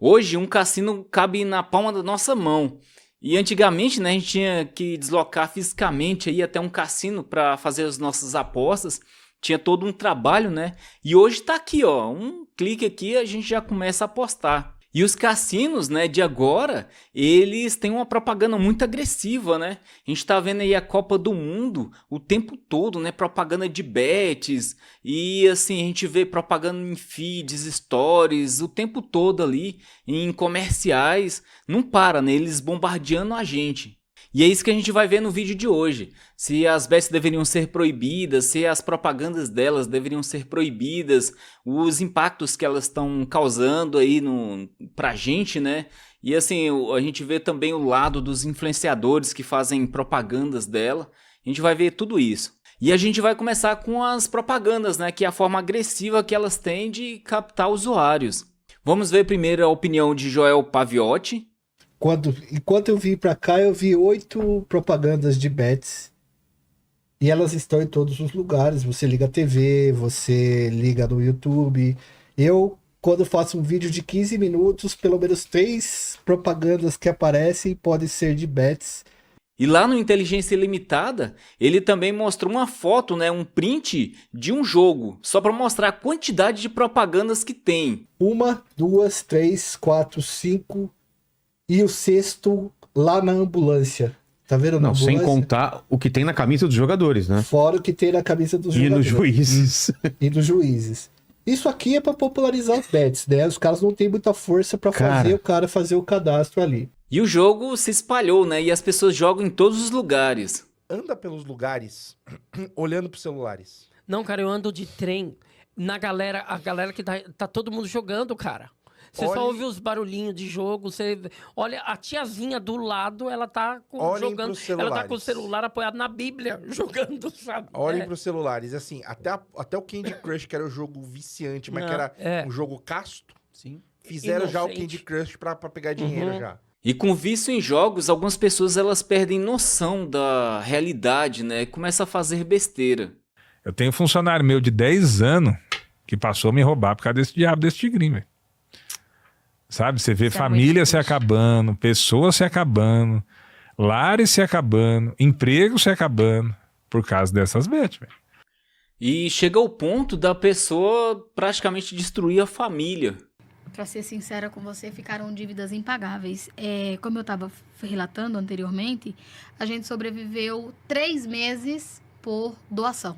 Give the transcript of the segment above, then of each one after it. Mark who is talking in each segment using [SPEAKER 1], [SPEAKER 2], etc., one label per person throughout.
[SPEAKER 1] Hoje, um cassino cabe na palma da nossa mão. E antigamente, né, a gente tinha que deslocar fisicamente aí até um cassino para fazer as nossas apostas. Tinha todo um trabalho, né? E hoje tá aqui, ó, um clique aqui a gente já começa a apostar. E os cassinos, né, de agora, eles têm uma propaganda muito agressiva, né? A gente tá vendo aí a Copa do Mundo o tempo todo, né? Propaganda de bets e assim, a gente vê propaganda em feeds, stories, o tempo todo ali, em comerciais. Não para, né? Eles bombardeando a gente. E é isso que a gente vai ver no vídeo de hoje. Se as bets deveriam ser proibidas, se as propagandas delas deveriam ser proibidas, os impactos que elas estão causando aí pra gente, né? E assim, a gente vê também o lado dos influenciadores que fazem propagandas dela. A gente vai ver tudo isso. E a gente vai começar com as propagandas, né? Que é a forma agressiva que elas têm de captar usuários. Vamos ver primeiro a opinião de Joel Paviotti.
[SPEAKER 2] Enquanto eu vim pra cá, eu vi 8 propagandas de bets. E elas estão em todos os lugares. Você liga a TV, você liga no YouTube. Quando faço um vídeo de 15 minutos, pelo menos 3 propagandas que aparecem podem ser de bets.
[SPEAKER 1] E lá no Inteligência Ilimitada, ele também mostrou uma foto, né, um print de um jogo, só para mostrar a quantidade de propagandas que tem.
[SPEAKER 2] 1, 2, 3, 4, 5... E o sexto lá na ambulância. Tá vendo?
[SPEAKER 3] Não, sem contar o que tem na camisa dos jogadores, né?
[SPEAKER 2] Fora o que tem na camisa dos jogadores.
[SPEAKER 3] E nos juízes.
[SPEAKER 2] E dos juízes. Isso aqui é pra popularizar os bets, né? Os caras não têm muita força pra fazer o cara fazer o cadastro ali.
[SPEAKER 1] E o jogo se espalhou, né? E as pessoas jogam em todos os lugares.
[SPEAKER 4] Anda pelos lugares olhando pros celulares.
[SPEAKER 5] Não, cara, eu ando de trem. A galera que tá todo mundo jogando, cara. Você só ouve os barulhinhos de jogo, você olha, a tiazinha do lado, ela tá jogando, ela tá com o celular apoiado na Bíblia, jogando, sabe?
[SPEAKER 4] Olhem pros celulares, assim, até o Candy Crush, que era o jogo viciante, mas que era um jogo casto,
[SPEAKER 5] sim,
[SPEAKER 4] fizeram já o Candy Crush pra pegar dinheiro já.
[SPEAKER 1] E com vício em jogos, algumas pessoas elas perdem noção da realidade, né? E começam a fazer besteira.
[SPEAKER 6] Eu tenho um funcionário meu de 10 anos que passou a me roubar por causa desse diabo, desse tigrinho, velho. Sabe, você vê família se acabando, pessoas se acabando, lares se acabando, empregos se acabando, por causa dessas bets, velho.
[SPEAKER 1] E chega ao ponto da pessoa praticamente destruir a família.
[SPEAKER 7] Pra ser sincera com você, ficaram dívidas impagáveis. Como eu estava relatando anteriormente, a gente sobreviveu 3 meses por doação.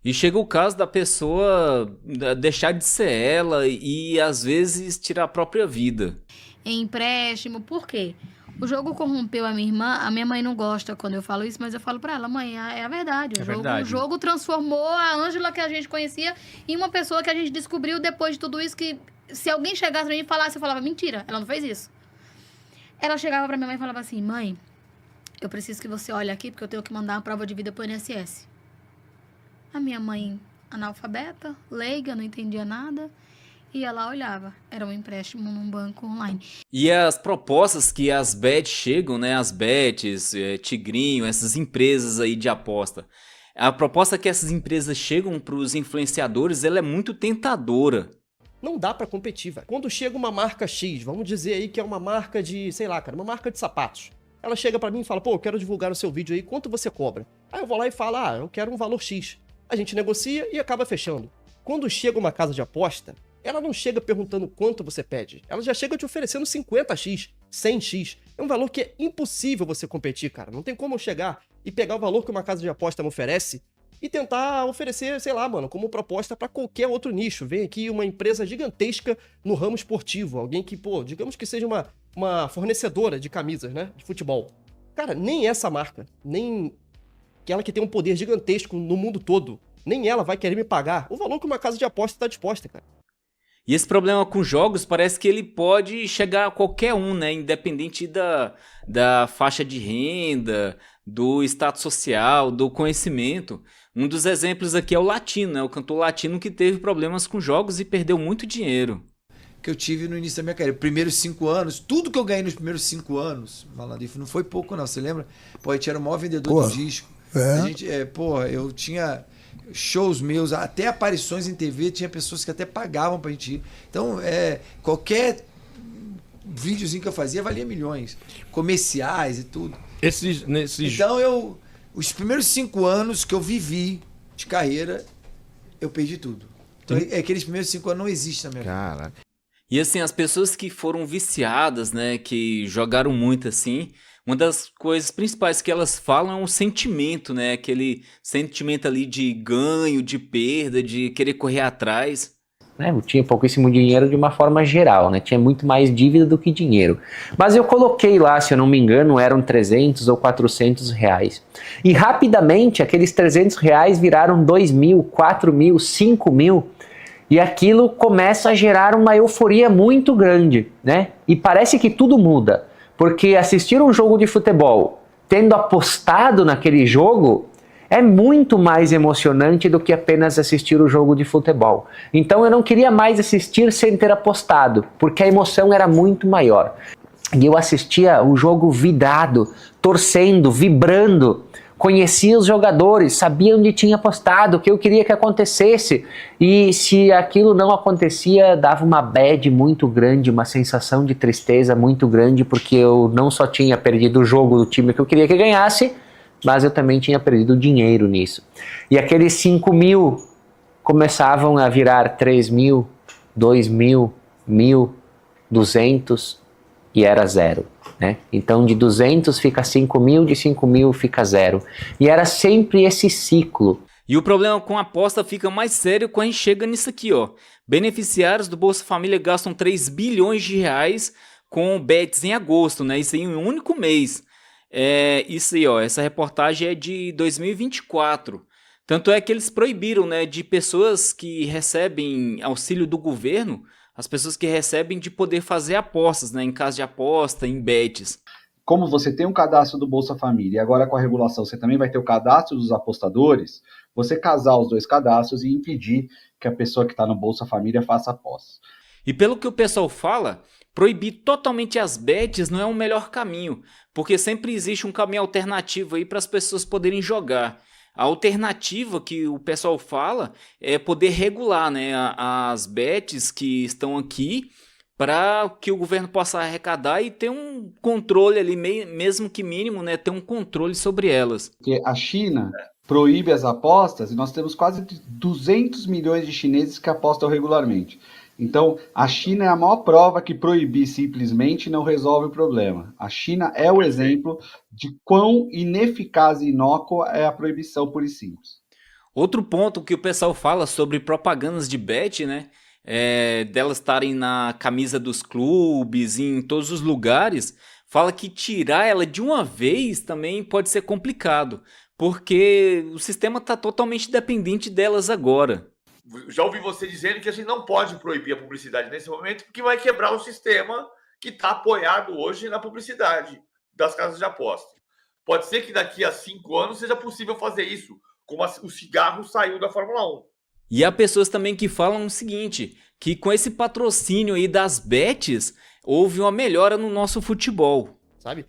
[SPEAKER 1] E chega o caso da pessoa deixar de ser ela e às vezes tirar a própria vida.
[SPEAKER 7] Em empréstimo, por quê? O jogo corrompeu a minha irmã. A minha mãe não gosta quando eu falo isso, mas eu falo pra ela, mãe, é a verdade. O jogo transformou a Ângela que a gente conhecia em uma pessoa que a gente descobriu depois de tudo isso, que se alguém chegasse pra mim e falasse, eu falava, mentira, ela não fez isso. Ela chegava pra minha mãe e falava assim, mãe, eu preciso que você olhe aqui porque eu tenho que mandar uma prova de vida pro INSS. A minha mãe, analfabeta, leiga, não entendia nada, e ela olhava. Era um empréstimo num banco online.
[SPEAKER 1] E as propostas que as bets chegam, né? As bets, Tigrinho, essas empresas aí de aposta. A proposta que essas empresas chegam para os influenciadores, ela é muito tentadora.
[SPEAKER 8] Não dá pra competir, velho. Quando chega uma marca X, vamos dizer aí que é uma marca de, sei lá, cara, uma marca de sapatos. Ela chega pra mim e fala, pô, eu quero divulgar o seu vídeo aí, quanto você cobra? Aí eu vou lá e falo, eu quero um valor X. A gente negocia e acaba fechando. Quando chega uma casa de aposta, ela não chega perguntando quanto você pede. Ela já chega te oferecendo 50x, 100x. É um valor que é impossível você competir, cara. Não tem como eu chegar e pegar o valor que uma casa de aposta me oferece e tentar oferecer, sei lá, mano, como proposta pra qualquer outro nicho. Vem aqui uma empresa gigantesca no ramo esportivo. Alguém que, pô, digamos que seja uma fornecedora de camisas, né, de futebol. Cara, nem essa marca, nem aquela que tem um poder gigantesco no mundo todo, nem ela vai querer me pagar o valor que uma casa de aposta está disposta, cara.
[SPEAKER 1] E esse problema com jogos parece que ele pode chegar a qualquer um, né? Independente da faixa de renda, do status social, do conhecimento. Um dos exemplos aqui é o Latino, né? O cantor latino que teve problemas com jogos e perdeu muito dinheiro.
[SPEAKER 9] Que eu tive no início da minha carreira. Primeiros 5 anos, tudo que eu ganhei nos primeiros 5 anos, Malandro, não foi pouco não, você lembra? Pô, a gente era o maior vendedor de disco. A gente, eu tinha shows meus, até aparições em TV, tinha pessoas que até pagavam pra gente ir. Então, qualquer videozinho que eu fazia valia milhões. Comerciais e tudo.
[SPEAKER 4] Nesses...
[SPEAKER 9] Então os primeiros 5 anos que eu vivi de carreira, eu perdi tudo. Então aqueles primeiros 5 anos não existem na minha vida.
[SPEAKER 4] Caraca.
[SPEAKER 1] E assim, as pessoas que foram viciadas, né, que jogaram muito assim, uma das coisas principais que elas falam é um sentimento, né, aquele sentimento ali de ganho, de perda, de querer correr atrás.
[SPEAKER 10] Eu tinha pouquíssimo dinheiro de uma forma geral, né? Tinha muito mais dívida do que dinheiro. Mas eu coloquei lá, se eu não me engano, eram 300 ou 400 reais. E rapidamente, aqueles 300 reais viraram 2 mil, 4 mil, 5 mil. E aquilo começa a gerar uma euforia muito grande, né? E parece que tudo muda. Porque assistir um jogo de futebol, tendo apostado naquele jogo, é muito mais emocionante do que apenas assistir o jogo de futebol. Então eu não queria mais assistir sem ter apostado, porque a emoção era muito maior. E eu assistia o jogo vidrado, torcendo, vibrando, conhecia os jogadores, sabia onde tinha apostado, o que eu queria que acontecesse. E se aquilo não acontecia, dava uma bad muito grande, uma sensação de tristeza muito grande, porque eu não só tinha perdido o jogo do time que eu queria que ganhasse, mas eu também tinha perdido dinheiro nisso. E aqueles 5 mil começavam a virar 3 mil, 2 mil, 1.000, 200 e era zero, né? Então de 200 fica 5 mil, de 5 mil fica zero. E era sempre esse ciclo.
[SPEAKER 1] E o problema com a aposta fica mais sério quando a gente chega nisso aqui, ó. Beneficiários do Bolsa Família gastam 3 bilhões de reais com bets em agosto, né? Isso aí em um único mês. Isso aí, ó, essa reportagem é de 2024. Tanto é que eles proibiram, né, de pessoas que recebem auxílio do governo, as pessoas que recebem de poder fazer apostas, né, em casa de aposta, em bets.
[SPEAKER 11] Como você tem um cadastro do Bolsa Família e agora com a regulação você também vai ter o cadastro dos apostadores, você casar os dois cadastros e impedir que a pessoa que está no Bolsa Família faça apostas.
[SPEAKER 1] E pelo que o pessoal fala, proibir totalmente as bets não é o melhor caminho, porque sempre existe um caminho alternativo aí para as pessoas poderem jogar. A alternativa que o pessoal fala é poder regular, né, as bets que estão aqui para que o governo possa arrecadar e ter um controle ali, mesmo que mínimo, né, ter um controle sobre elas.
[SPEAKER 11] Porque a China proíbe as apostas e nós temos quase 200 milhões de chineses que apostam regularmente. Então, a China é a maior prova que proibir simplesmente não resolve o problema. A China é o exemplo de quão ineficaz e inócua é a proibição pura e simples.
[SPEAKER 1] Outro ponto que o pessoal fala sobre propagandas de bet, né? Delas estarem na camisa dos clubes, em todos os lugares, fala que tirar ela de uma vez também pode ser complicado, porque o sistema está totalmente dependente delas agora.
[SPEAKER 12] Já ouvi você dizendo que a gente não pode proibir a publicidade nesse momento, porque vai quebrar o sistema que está apoiado hoje na publicidade das casas de aposta. Pode ser que daqui a 5 anos seja possível fazer isso, como o cigarro saiu da Fórmula 1.
[SPEAKER 1] E há pessoas também que falam o seguinte, que com esse patrocínio aí das bets, houve uma melhora no nosso futebol.
[SPEAKER 8] Sabe?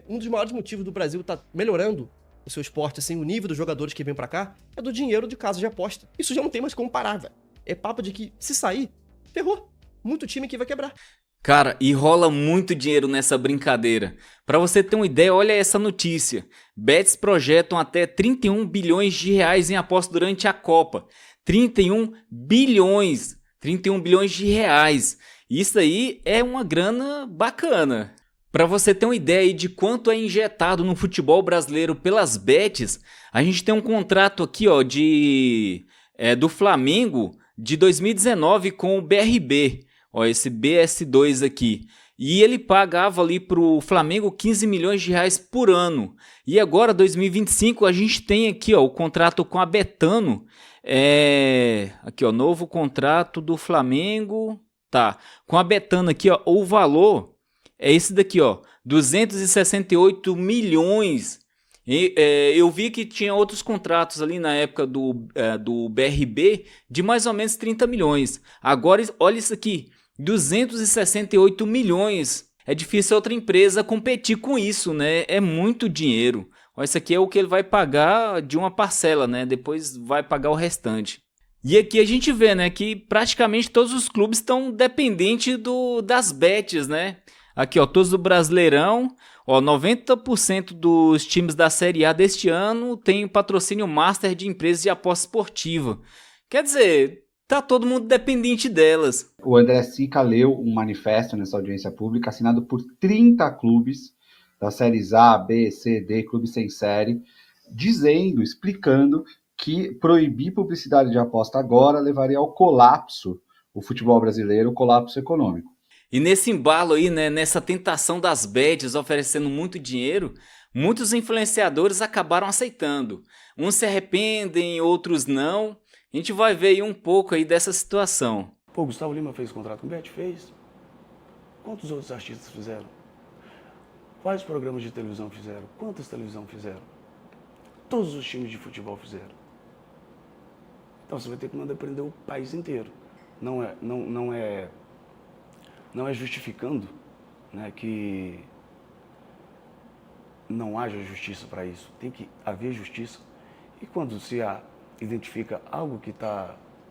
[SPEAKER 8] Um dos maiores motivos do Brasil estar melhorando o seu esporte, assim, o nível dos jogadores que vêm pra cá, é do dinheiro de casa de aposta. Isso já não tem mais como parar, velho. É papo de que, se sair, ferrou. Muito time que vai quebrar.
[SPEAKER 1] Cara, e rola muito dinheiro nessa brincadeira. Pra você ter uma ideia, olha essa notícia. Bets projetam até 31 bilhões de reais em aposta durante a Copa. 31 bilhões de reais. Isso aí é uma grana bacana. Para você ter uma ideia aí de quanto é injetado no futebol brasileiro pelas bets, a gente tem um contrato aqui, ó, do Flamengo de 2019 com o BRB, ó, esse BS2 aqui. E ele pagava ali pro Flamengo 15 milhões de reais por ano. E agora, 2025, a gente tem aqui, ó, o contrato com a Betano. Aqui, ó, novo contrato do Flamengo. Tá, com a Betano aqui, ó, o valor é esse daqui, ó, 268 milhões. Eu vi que tinha outros contratos ali na época do BRB de mais ou menos 30 milhões. Agora, olha isso aqui, 268 milhões. É difícil outra empresa competir com isso, né? É muito dinheiro. Olha, isso aqui é o que ele vai pagar de uma parcela, né? Depois vai pagar o restante. E aqui a gente vê, né, que praticamente todos os clubes estão dependentes das bets, né? Aqui, ó, todos do Brasileirão, ó, 90% dos times da Série A deste ano tem patrocínio master de empresas de aposta esportiva. Quer dizer, tá todo mundo dependente delas.
[SPEAKER 11] O André Sica leu um manifesto nessa audiência pública assinado por 30 clubes das séries A, B, C, D, clubes sem série, dizendo, explicando que proibir publicidade de aposta agora levaria ao colapso o futebol brasileiro, o colapso econômico.
[SPEAKER 1] E nesse embalo aí, né, nessa tentação das bets oferecendo muito dinheiro, muitos influenciadores acabaram aceitando. Uns se arrependem, outros não. A gente vai ver aí um pouco aí dessa situação.
[SPEAKER 13] Pô, Gustavo Lima fez contrato com o Bet? Fez. Quantos outros artistas fizeram? Quais programas de televisão fizeram? Quantas televisão fizeram? Todos os times de futebol fizeram. Então você vai ter que mandar prender o país inteiro. Não é justificando, né, que não haja justiça para isso. Tem que haver justiça. E quando se identifica algo que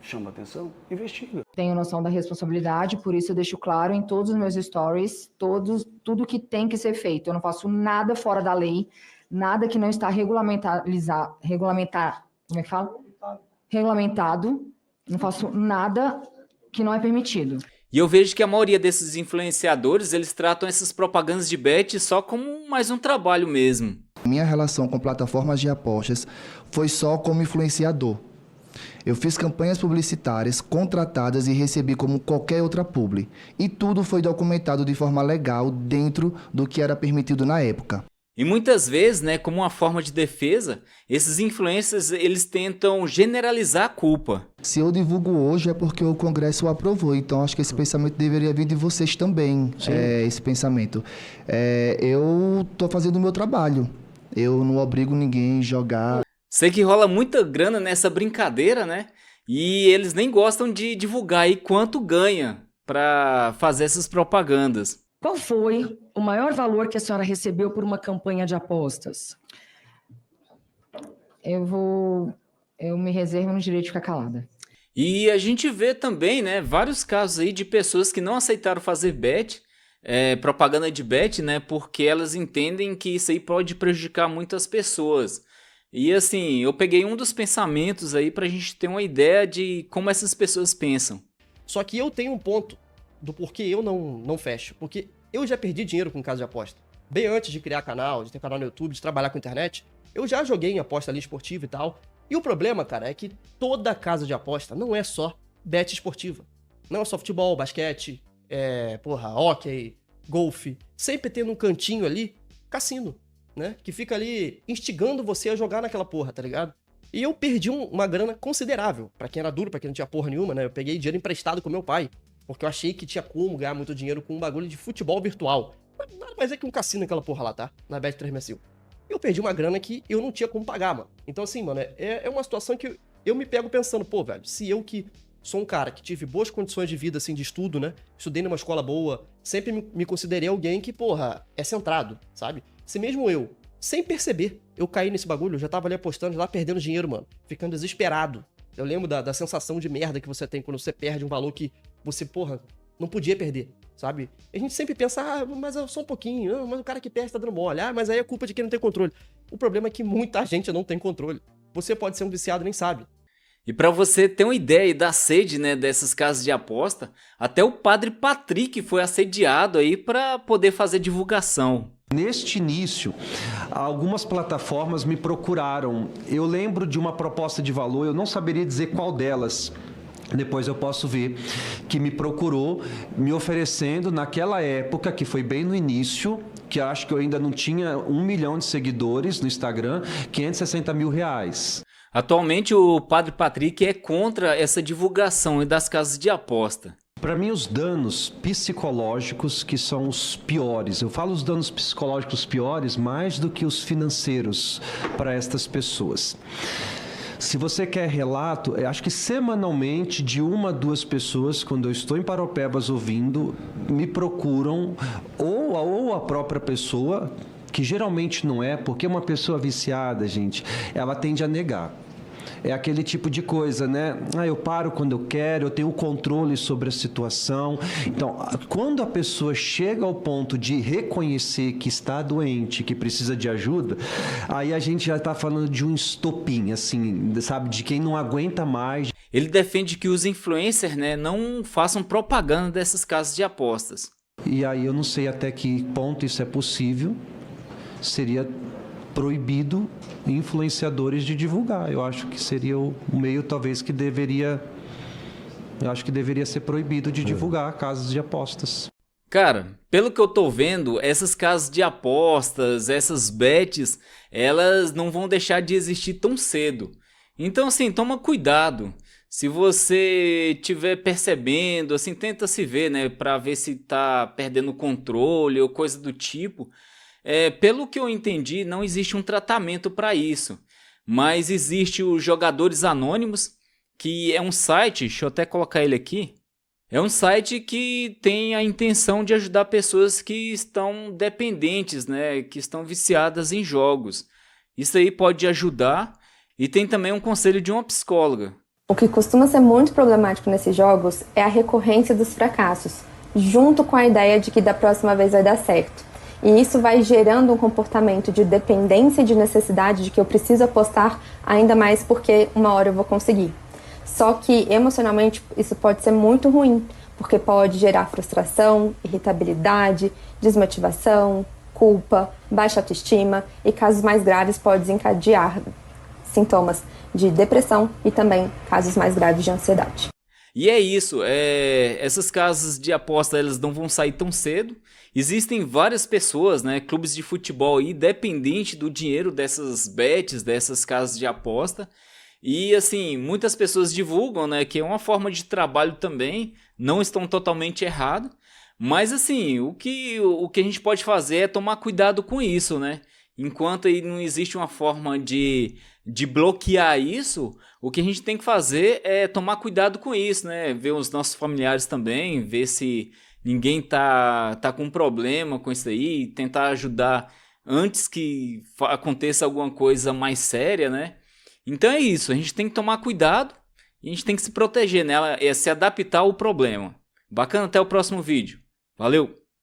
[SPEAKER 13] chama atenção, investiga.
[SPEAKER 14] Tenho noção da responsabilidade, por isso eu deixo claro em todos os meus stories, tudo que tem que ser feito. Eu não faço nada fora da lei, nada que não está regulamentado. Não faço nada que não é permitido.
[SPEAKER 1] E eu vejo que a maioria desses influenciadores, eles tratam essas propagandas de bet só como mais um trabalho mesmo.
[SPEAKER 15] Minha relação com plataformas de apostas foi só como influenciador. Eu fiz campanhas publicitárias contratadas e recebi como qualquer outra publi. E tudo foi documentado de forma legal dentro do que era permitido na época.
[SPEAKER 1] E muitas vezes, né, como uma forma de defesa, esses influencers, eles tentam generalizar a culpa.
[SPEAKER 15] Se eu divulgo hoje é porque o Congresso o aprovou, então acho que esse pensamento deveria vir de vocês também, esse pensamento. Eu estou fazendo o meu trabalho, eu não obrigo ninguém a jogar.
[SPEAKER 1] Sei que rola muita grana nessa brincadeira, né? E eles nem gostam de divulgar aí quanto ganha para fazer essas propagandas.
[SPEAKER 16] Qual foi o maior valor que a senhora recebeu por uma campanha de apostas?
[SPEAKER 14] Eu me reservo no direito de ficar calada.
[SPEAKER 1] E a gente vê também, né, vários casos aí de pessoas que não aceitaram fazer bet, propaganda de bet, né, porque elas entendem que isso aí pode prejudicar muitas pessoas. E assim, eu peguei um dos pensamentos aí pra gente ter uma ideia de como essas pessoas pensam.
[SPEAKER 8] Só que eu tenho um ponto do porquê eu não fecho. Porque eu já perdi dinheiro com casa de aposta. Bem antes de criar canal, de ter canal no YouTube, de trabalhar com internet, eu já joguei em aposta ali esportiva e tal. E o problema, cara, é que toda casa de aposta não é só bet esportiva. Não é só futebol, basquete, hóquei, golfe. Sempre tem num cantinho ali cassino, né? Que fica ali instigando você a jogar naquela porra, tá ligado? E eu perdi uma grana considerável. Pra quem era duro, pra quem não tinha porra nenhuma, né? Eu peguei dinheiro emprestado com meu pai. Porque eu achei que tinha como ganhar muito dinheiro com um bagulho de futebol virtual. Nada mais é que um cassino aquela porra lá, tá? Na Bet365. Eu perdi uma grana que eu não tinha como pagar, mano. Então assim, mano, é uma situação que eu me pego pensando, pô, velho, se eu que sou um cara que tive boas condições de vida, assim, de estudo, né? Estudei numa escola boa, sempre me considerei alguém que, porra, é centrado, sabe? Se mesmo eu, sem perceber, eu caí nesse bagulho, eu já tava ali apostando, já tava perdendo dinheiro, mano. Ficando desesperado. Eu lembro da sensação de merda que você tem quando você perde um valor que você, porra, não podia perder, sabe? A gente sempre pensa, mas é só um pouquinho, mas o cara que perde tá dando mole, mas aí é culpa de quem não tem controle. O problema é que muita gente não tem controle. Você pode ser um viciado e nem sabe.
[SPEAKER 1] E para você ter uma ideia da sede, né, dessas casas de aposta, até o padre Patrick foi assediado aí para poder fazer divulgação.
[SPEAKER 17] Neste início, algumas plataformas me procuraram. Eu lembro de uma proposta de valor, eu não saberia dizer qual delas. Depois eu posso ver, que me procurou, me oferecendo naquela época, que foi bem no início, que acho que eu ainda não tinha 1 milhão de seguidores no Instagram, R$560 mil.
[SPEAKER 1] Atualmente o padre Patrick é contra essa divulgação das casas de aposta.
[SPEAKER 17] Para mim, os danos psicológicos que são os piores. Eu falo os danos psicológicos piores mais do que os financeiros para estas pessoas. Se você quer relato, eu acho que semanalmente de 1 a 2 pessoas, quando eu estou em Paropebas ouvindo, me procuram, ou a própria pessoa, que geralmente não é, porque uma pessoa viciada, gente, ela tende a negar. É aquele tipo de coisa, né? Eu paro quando eu quero, eu tenho controle sobre a situação. Então, quando a pessoa chega ao ponto de reconhecer que está doente, que precisa de ajuda, aí a gente já está falando de um estopim, assim, sabe? De quem não aguenta mais.
[SPEAKER 1] Ele defende que os influencers, né, não façam propaganda dessas casas de apostas.
[SPEAKER 17] E aí eu não sei até que ponto isso é possível. Seria proibido influenciadores de divulgar. Eu acho que seria o meio, talvez, que deveria... Eu acho que deveria ser proibido de divulgar casas de apostas.
[SPEAKER 1] Cara, pelo que eu tô vendo, essas casas de apostas, essas bets, elas não vão deixar de existir tão cedo. Então, assim, toma cuidado. Se você estiver percebendo, assim, tenta se ver, né, pra ver se tá perdendo controle ou coisa do tipo. Pelo que eu entendi, não existe um tratamento para isso, mas existe os Jogadores Anônimos, que é um site, deixa eu até colocar ele aqui, é um site que tem a intenção de ajudar pessoas que estão dependentes, né, que estão viciadas em jogos. Isso aí pode ajudar, e tem também um conselho de uma psicóloga.
[SPEAKER 18] O que costuma ser muito problemático nesses jogos é a recorrência dos fracassos, junto com a ideia de que da próxima vez vai dar certo. E isso vai gerando um comportamento de dependência e de necessidade de que eu preciso apostar ainda mais porque uma hora eu vou conseguir. Só que emocionalmente isso pode ser muito ruim, porque pode gerar frustração, irritabilidade, desmotivação, culpa, baixa autoestima e casos mais graves pode desencadear sintomas de depressão e também casos mais graves de ansiedade.
[SPEAKER 1] E é isso, essas casas de aposta elas não vão sair tão cedo. Existem várias pessoas, né, clubes de futebol aí, dependente do dinheiro dessas bets, dessas casas de aposta. E assim, muitas pessoas divulgam, né, que é uma forma de trabalho também, não estão totalmente errado. Mas assim, o que a gente pode fazer é tomar cuidado com isso, né? Enquanto aí não existe uma forma de bloquear isso, o que a gente tem que fazer é tomar cuidado com isso, né? Ver os nossos familiares também, ver se ninguém tá com problema com isso aí, tentar ajudar antes que aconteça alguma coisa mais séria, né? Então é isso, a gente tem que tomar cuidado e a gente tem que se proteger, né? Se adaptar ao problema. Bacana, até o próximo vídeo. Valeu!